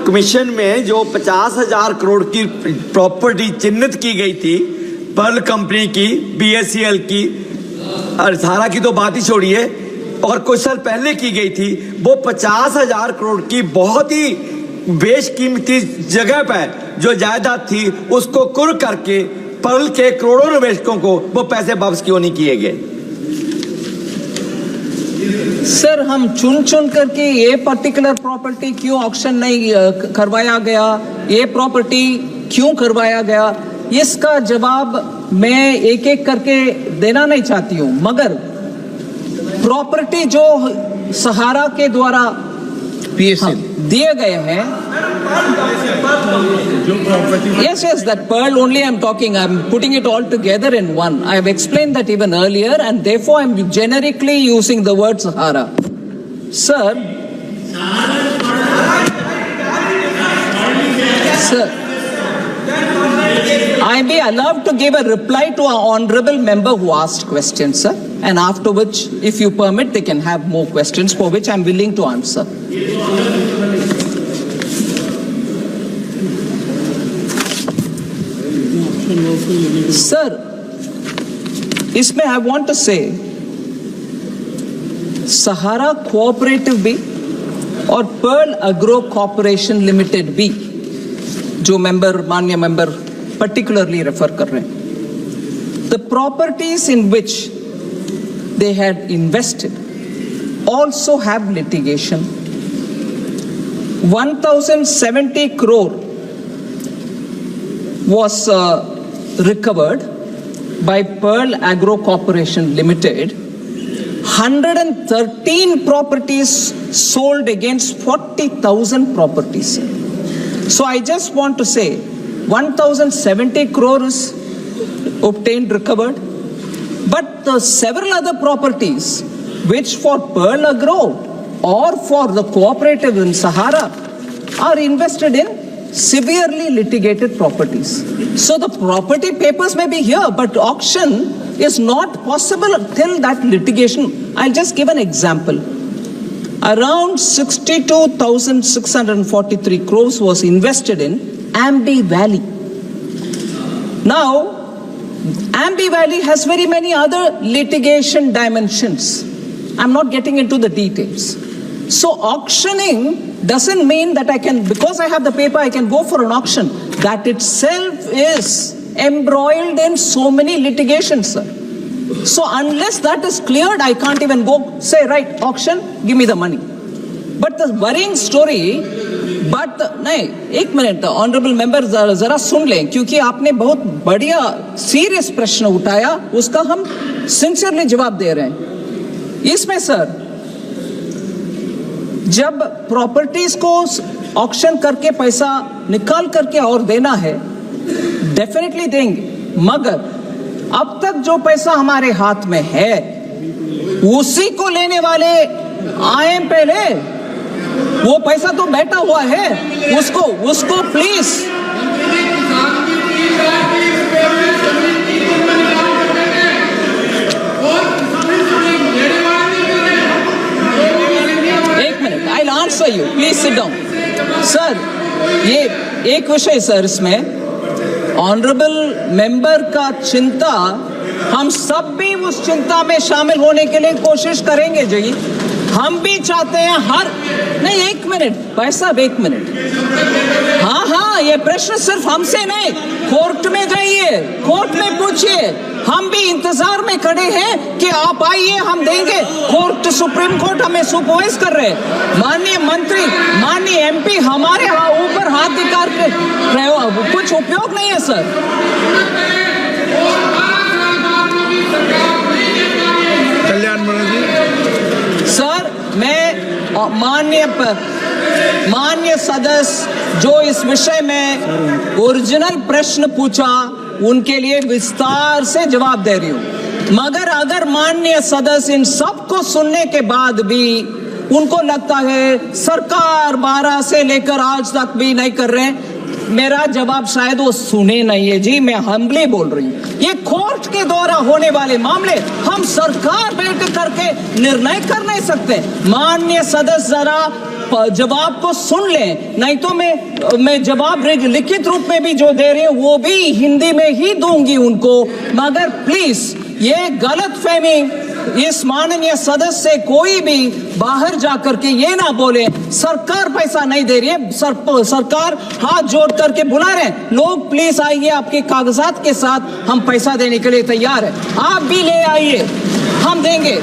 Commission में जो 50,000 करोड़ की प्रॉपर्टी चिन्हित की गई थी पर्ल कंपनी की, BSEL की, अर्थारा की तो बात ही छोड़िए, और कुछ साल पहले की गई थी, वो 50,000 करोड़ की बहुत ही बेशकीमती जगह पर जो जायदाद थी उसको कुर्क करके पर्ल के करोड़ों निवेशकों को वो पैसे वापस क्यों नहीं किए गए? सर, हम चुन चुन करके ये पर्टिकुलर प्रॉपर्टी क्यों ऑक्शन नहीं करवाया गया, ये प्रॉपर्टी क्यों करवाया गया, इसका जवाब मैं एक एक करके देना नहीं चाहती हूं, मगर प्रॉपर्टी जो सहारा के द्वारा दिए गए हैं, yes, that Pearl only I'm talking, I'm putting it all together in one. I have explained that even earlier, and therefore I'm generically using the word Sahara. Sir, I be allowed to give a reply to our honorable member who asked questions, sir, and after which, if you permit, they can have more questions for which I'm willing to answer. Sir, इसमें I want to say Sahara cooperative भी और Perl agro corporation limited भी, जो माननीय member particularly refer कर रहे हैं, the properties in which they had invested also have litigation. 1,070 crore was recovered by Pearl Agro Corporation Limited. 113 properties sold against 40,000 properties. So I just want to say 1,070 crores obtained, recovered, but the several other properties which for Pearl Agro or for the cooperative in Sahara are invested in severely litigated properties. So the property papers may be here, but auction is not possible till that litigation. I'll just give an example. Around 62,643 crores was invested in Ambi Valley. Now, Ambi Valley has very many other litigation dimensions. I'm not getting into the details. So auctioning doesn't mean that I can, because I have the paper, I can go for an auction. That itself is embroiled in so many litigations, sir. So unless that is cleared, I can't even go say, right, auction, give me the money. But the worrying story, but नहीं, एक minute, honourable member जरा सुन लें, क्योंकि आपने बहुत बढ़िया serious प्रश्न उठाया, उसका हम सिंसियरली जवाब दे रहे हैं। इसमें सर, जब प्रॉपर्टीज को ऑक्शन करके पैसा निकाल करके और देना है, डेफिनेटली देंगे, मगर अब तक जो पैसा हमारे हाथ में है उसी को लेने वाले आए पहले, वो पैसा तो बैठा हुआ है, उसको प्लीज एक minute, I will answer you, please sit down. Sir, ये एक विषय सर, इसमें ऑनरेबल मेंबर का चिंता, हम सब भी उस चिंता में शामिल होने के लिए कोशिश करेंगे जी। हम भी चाहते हैं नहीं, एक मिनट भाई साहब, एक मिनट। हाँ, ये प्रश्न सिर्फ हमसे नहीं, कोर्ट में जाइए, कोर्ट में पूछिए, हम भी इंतजार में खड़े हैं कि आप आइए, हम देंगे। कोर्ट, सुप्रीम कोर्ट हमें सुपरवाइज कर रहे हैं, माननीय मंत्री, माननीय MP हमारे ऊपर हाथ दिखा रहे, कुछ उपयोग नहीं है सर। कल्याण मनोजी सर, मैं माननीय सदस्य जो इस विषय में ओरिजिनल प्रश्न पूछा, उनके लिए विस्तार से जवाब दे रही हूं, मगर अगर माननीय सदस्य इन सब को सुनने के बाद भी उनको लगता है सरकार 12 से लेकर आज तक भी नहीं कर रहे हैं, मेरा जवाब शायद वो सुने नहीं है जी, मैं हम्बली बोल रही हूँ। ये कोर्ट के द्वारा होने वाले मामले हम सरकार बैठ करके निर्णय कर नहीं सकते। माननीय सदस्य जरा जवाब को सुन लें, नहीं तो मैं जवाब लिखित रूप में भी जो दे रही हूँ वो भी हिंदी में ही दूंगी उनको। मगर प्लीज ये गलत फहमी इस माननीय सदस्य से कोई भी बाहर जाकर के ये ना बोले सरकार पैसा नहीं दे रही है। सरकार हाथ जोड़ करके बुला रहे हैं, लोग प्लीज आइए, आपके कागजात के साथ हम पैसा देने के लिए तैयार है, आप भी ले आइए, हम देंगे।